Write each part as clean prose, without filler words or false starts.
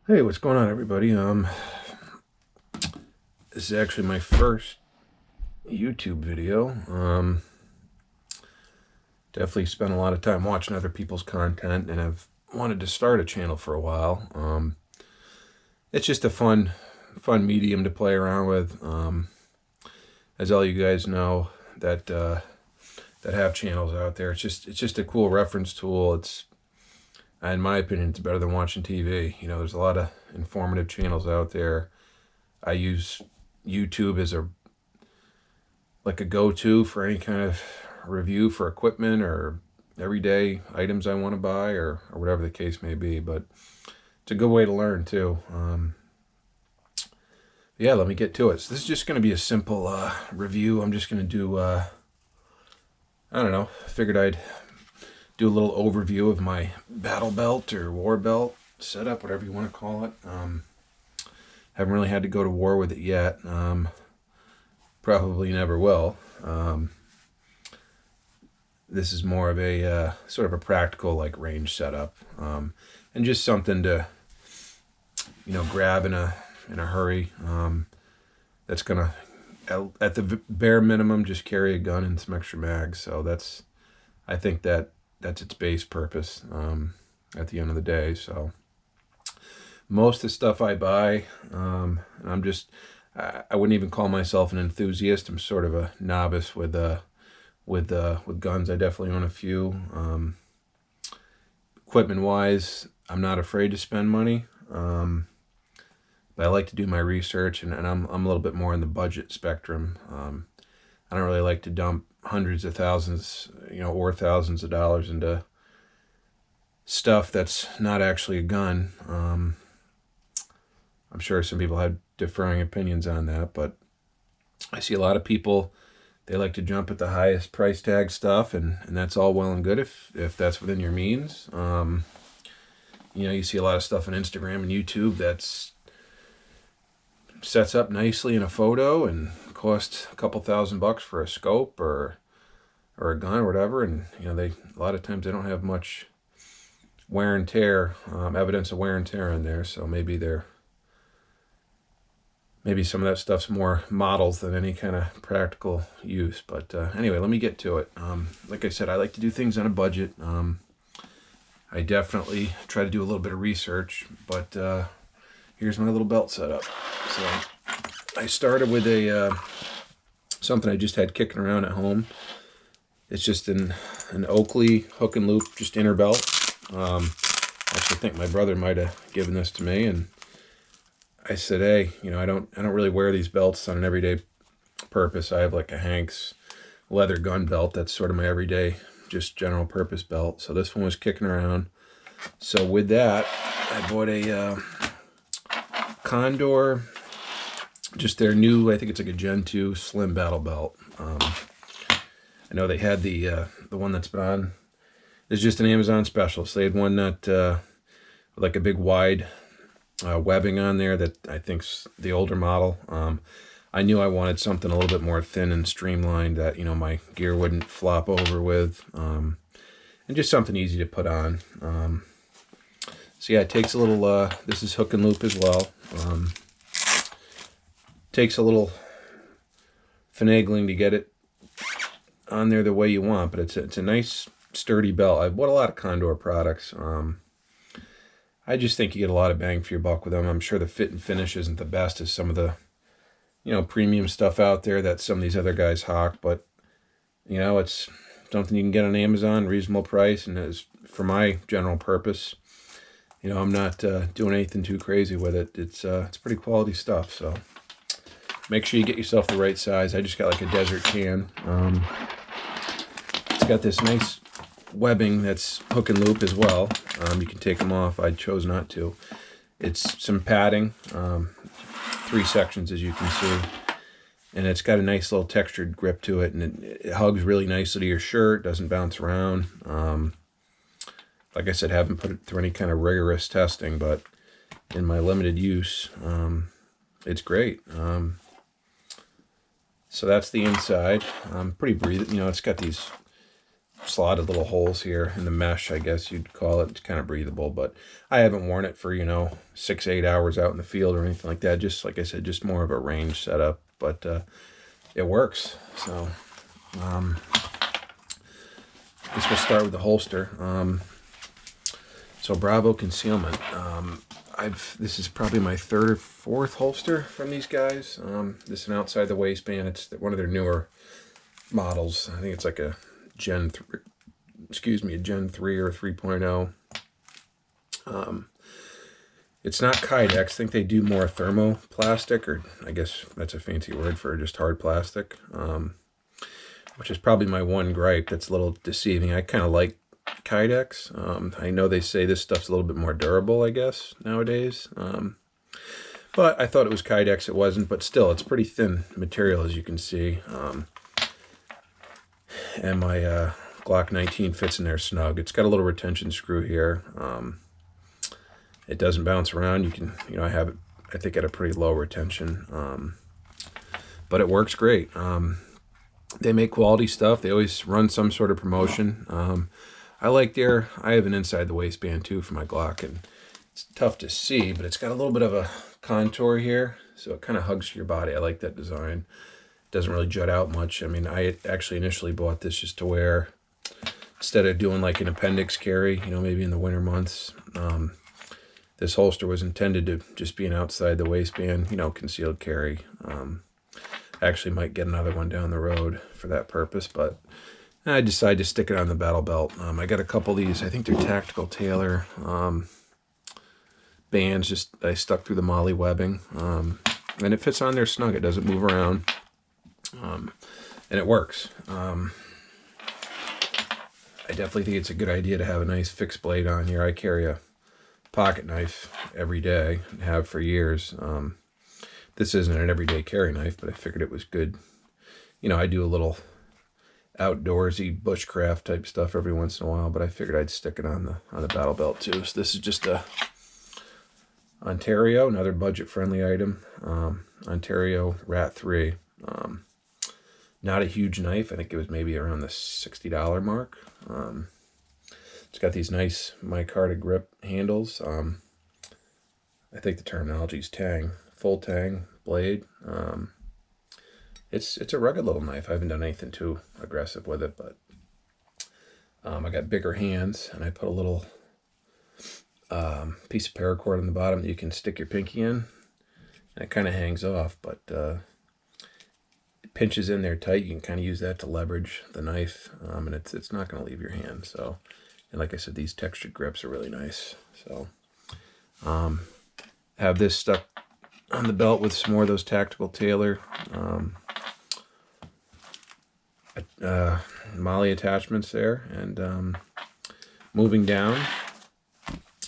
Hey, what's going on, everybody? This is actually my first YouTube video. Definitely spent a lot of time watching other people's content, and I've wanted to start a channel for a while. It's just a fun medium to play around with. As all you guys know that have channels out there, it's just a cool reference tool. In my opinion, it's better than watching TV. You know, there's a lot of informative channels out there. I use YouTube as a go-to for any kind of review for equipment or everyday items I want to buy, or whatever the case may be. But it's a good way to learn too. Yeah, let me get to it. So this is just going to be a simple review. I'm just going to do, I don't know, figured I'd do a little overview of my battle belt or war belt setup, whatever you want to call it. Haven't really had to go to war with it yet. Probably never will. This is more of a sort of a practical, like, range setup, and just something to, grab in a hurry. That's gonna, at the bare minimum, just carry a gun and some extra mags. So I think that's its base purpose at the end of the day. So most of the stuff I buy, I wouldn't even call myself an enthusiast. I'm sort of a novice with guns. I definitely own a few. Equipment wise, I'm not afraid to spend money. But I like to do my research, and I'm a little bit more in the budget spectrum. I don't really like to dump hundreds of thousands, or thousands of dollars into stuff that's not actually a gun. I'm sure some people have differing opinions on that, but I see a lot of people, they like to jump at the highest price tag stuff, and that's all well and good if that's within your means. You see a lot of stuff on Instagram and YouTube that's sets up nicely in a photo and costs a couple $1,000 for a scope or a gun or whatever, and a lot of times they don't have much wear and tear, evidence of wear and tear in there. So maybe some of that stuff's more models than any kind of practical use. But anyway, let me get to it. Like I said, I like to do things on a budget. I definitely try to do a little bit of research, but here's my little belt setup. So I started with something I just had kicking around at home. It's just an Oakley hook and loop, just inner belt. I actually think my brother might have given this to me, and I said, hey, I don't really wear these belts on an everyday purpose. I have like a Hanks leather gun belt. That's sort of my everyday, just general purpose belt. So this one was kicking around. So with that, I bought a Condor, just their new, I think it's like a Gen 2 slim battle belt. I know they had the one that's been on, it's just an Amazon special. So they had one that like a big wide webbing on there that I think's the older model. I knew I wanted something a little bit more thin and streamlined that my gear wouldn't flop over with, and just something easy to put on. So yeah, it takes a little, this is hook and loop as well. Takes a little finagling to get it on there the way you want, but it's a nice sturdy belt. I bought a lot of Condor products. I just think you get a lot of bang for your buck with them. I'm sure the fit and finish isn't the best as some of the premium stuff out there that some of these other guys hawk, but it's something you can get on Amazon, reasonable price, and as for my general purpose, I'm not doing anything too crazy with it. It's pretty quality stuff. So make sure you get yourself the right size. I just got like a desert can. It's got this nice webbing that's hook and loop as well. You can take them off. I chose not to. It's some padding, 3 sections as you can see, and it's got a nice little textured grip to it, and it hugs really nicely to your shirt, doesn't bounce around. Like I said, haven't put it through any kind of rigorous testing, but in my limited use, it's great. So that's the inside. Pretty breathable. It's got these slotted little holes here in the mesh, I guess you'd call it. It's kind of breathable, but I haven't worn it for, 6-8 hours out in the field or anything like that. Just like I said, just more of a range setup, but it works. So I guess we'll start with the holster. So Bravo Concealment. This is probably my third or fourth holster from these guys. This is an outside the waistband. It's one of their newer models. I think it's like a Gen 3, a Gen 3 or 3.0. It's not Kydex. I think they do more thermoplastic, or I guess that's a fancy word for just hard plastic, which is probably my one gripe that's a little deceiving. I kind of like Kydex. I know they say this stuff's a little bit more durable, I guess, nowadays. But I thought it was Kydex. It wasn't, but still, it's pretty thin material, as you can see. And my Glock 19 fits in there snug. It's got a little retention screw here. It doesn't bounce around. You can, I have it, I think, at a pretty low retention. But it works great. They make quality stuff. They always run some sort of promotion. I have an inside the waistband too for my Glock, and it's tough to see, but it's got a little bit of a contour here, so it kind of hugs your body. I like that design. It doesn't really jut out much. I mean, I actually initially bought this just to wear, instead of doing like an appendix carry, maybe in the winter months. This holster was intended to just be an outside the waistband, concealed carry. I actually might get another one down the road for that purpose, but I decided to stick it on the battle belt. I got a couple of these. I think they're Tactical Tailor bands. I stuck through the Molly webbing, and it fits on there snug. It doesn't move around, and it works. I definitely think it's a good idea to have a nice fixed blade on here. I carry a pocket knife every day and have for years. This isn't an everyday carry knife, but I figured it was good. I do a little outdoorsy bushcraft type stuff every once in a while, but I figured I'd stick it on the battle belt too. So this is just a Ontario, another budget friendly item. Ontario Rat 3. Not a huge knife. I think it was maybe around the $60 mark. It's got these nice micarta grip handles. I think the terminology is tang, full tang blade. It's a rugged little knife. I haven't done anything too aggressive with it, but I got bigger hands, and I put a little piece of paracord on the bottom that you can stick your pinky in, and it kind of hangs off, but it pinches in there tight. You can kind of use that to leverage the knife, and it's not going to leave your hand. So, and like I said, these textured grips are really nice. So, have this stuck on the belt with some more of those Tactical Tailor Molly attachments there, and moving down,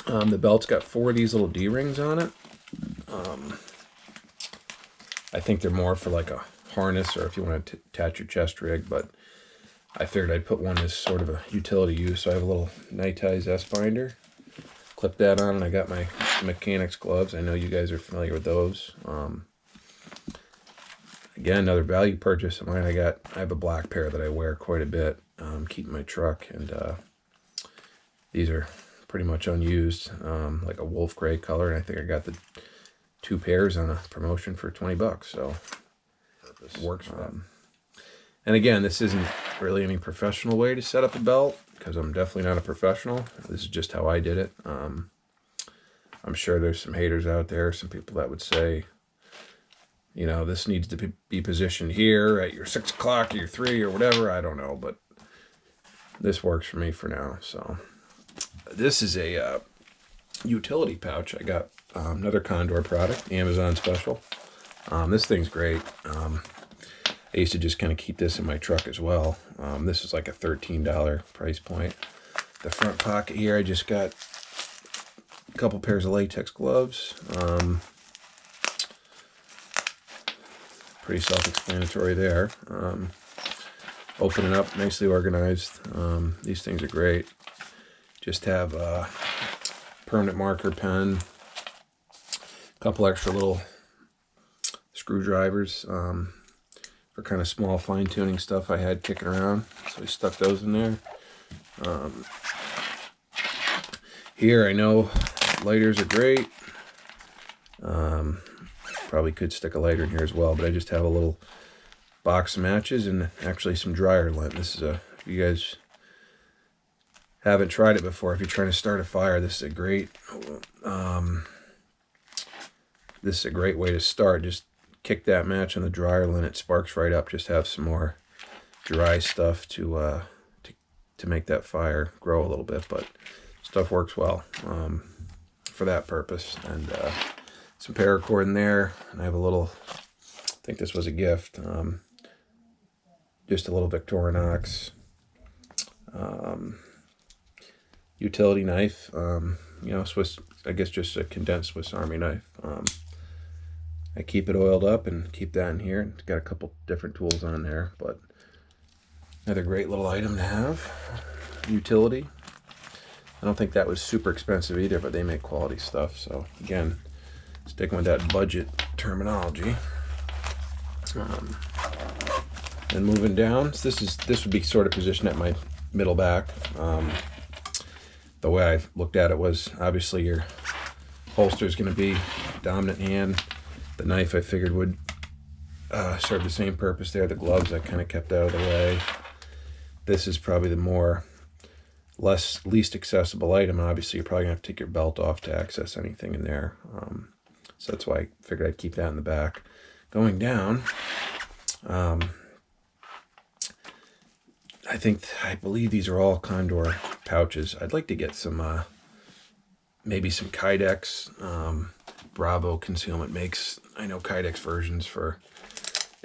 the belt's got 4 of these little D-rings on it. I think they're more for like a harness or if you want to attach your chest rig, but I figured I'd put one as sort of a utility use. So I have a little Nitize S-binder, clip that on, and I got my mechanics gloves. I know you guys are familiar with those. Again, another value purchase of mine. I have a black pair that I wear quite a bit, keep in my truck, and these are pretty much unused, like a wolf gray color, and I think I got the 2 pairs on a promotion for $20, so it works for them. And again, this isn't really any professional way to set up a belt, because I'm definitely not a professional. This is just how I did it. I'm sure there's some haters out there, some people that would say, this needs to be positioned here at your 6 o'clock or your 3 or whatever. I don't know, but this works for me for now. So this is a utility pouch. I got another Condor product, Amazon special. This thing's great. I used to just kind of keep this in my truck as well. This is like a $13 price point. The front pocket here, I just got a couple pairs of latex gloves. Pretty self-explanatory there. Open it up, nicely organized. These things are great. Just have a permanent marker pen, a couple extra little screwdrivers for kind of small fine-tuning stuff I had kicking around. So I stuck those in there. Here, I know lighters are great. Probably could stick a lighter in here as well, but I just have a little box of matches and actually some dryer lint. This is a, if you guys haven't tried it before, if you're trying to start a fire, this is a great way to start. Just kick that match on the dryer lint, it sparks right up. Just have some more dry stuff to make that fire grow a little bit, but stuff works well for that purpose. And some paracord in there, and I have a little, I think this was a gift, just a little Victorinox utility knife, you know, Swiss, I guess just a condensed Swiss Army knife. I keep it oiled up and keep that in here. It's got a couple different tools on there, but another great little item to have. Utility. I don't think that was super expensive either, but they make quality stuff. So again, sticking with that budget terminology. And moving down, so this would be sort of positioned at my middle back. The way I looked at it was obviously your holster is going to be dominant hand. The knife I figured would serve the same purpose there. The gloves I kind of kept out of the way. This is probably the least accessible item. Obviously, you're probably gonna have to take your belt off to access anything in there. So that's why I figured I'd keep that in the back. Going down, I believe these are all Condor pouches. I'd like to get some, maybe some Kydex. Bravo Concealment makes, I know, Kydex versions for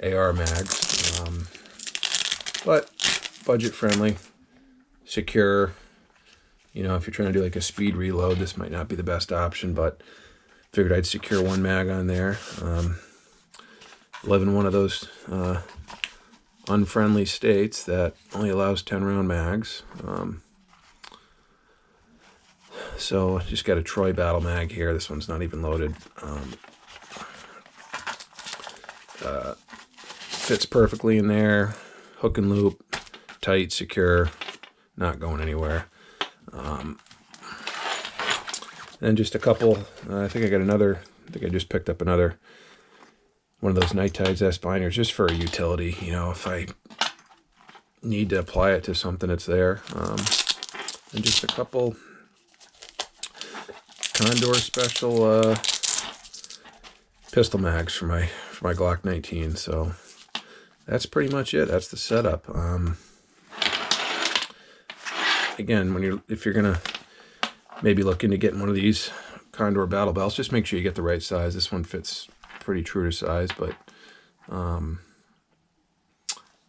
AR mags, but budget friendly, secure. You know, if you're trying to do like a speed reload, this might not be the best option, but figured I'd secure one mag on there. Live in one of those unfriendly states that only allows 10-round mags. So just got a Troy Battle mag here. This one's not even loaded. Fits perfectly in there. Hook and loop, tight, secure, not going anywhere. And just a couple, I think I just picked up another one of those Night Tides S binders just for a utility. You know, if I need to apply it to something, it's there. And just a couple Condor special pistol mags for my Glock 19. So that's pretty much it. That's the setup. Again, if you're gonna maybe look into getting one of these Condor battle belts, just make sure you get the right size. This one fits pretty true to size, but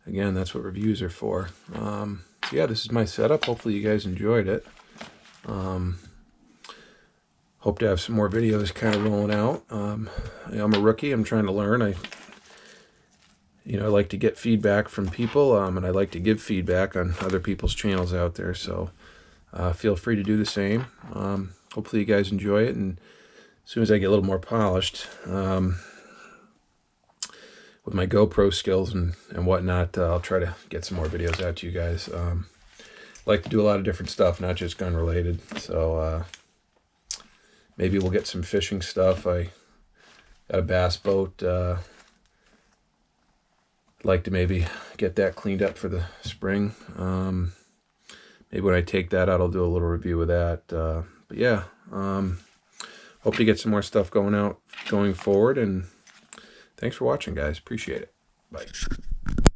again, that's what reviews are for. So yeah, this is my setup. Hopefully you guys enjoyed it. Hope to have some more videos kind of rolling out. I'm a rookie. I'm trying to learn. I like to get feedback from people, and I like to give feedback on other people's channels out there. So feel free to do the same. Hopefully you guys enjoy it, and as soon as I get a little more polished with my GoPro skills and whatnot, I'll try to get some more videos out to you guys. Like to do a lot of different stuff, not just gun related. So maybe we'll get some fishing stuff. I got a bass boat. Like to maybe get that cleaned up for the spring. Maybe when I take that out, I'll do a little review of that. But yeah, hope to get some more stuff going forward. And thanks for watching, guys. Appreciate it. Bye.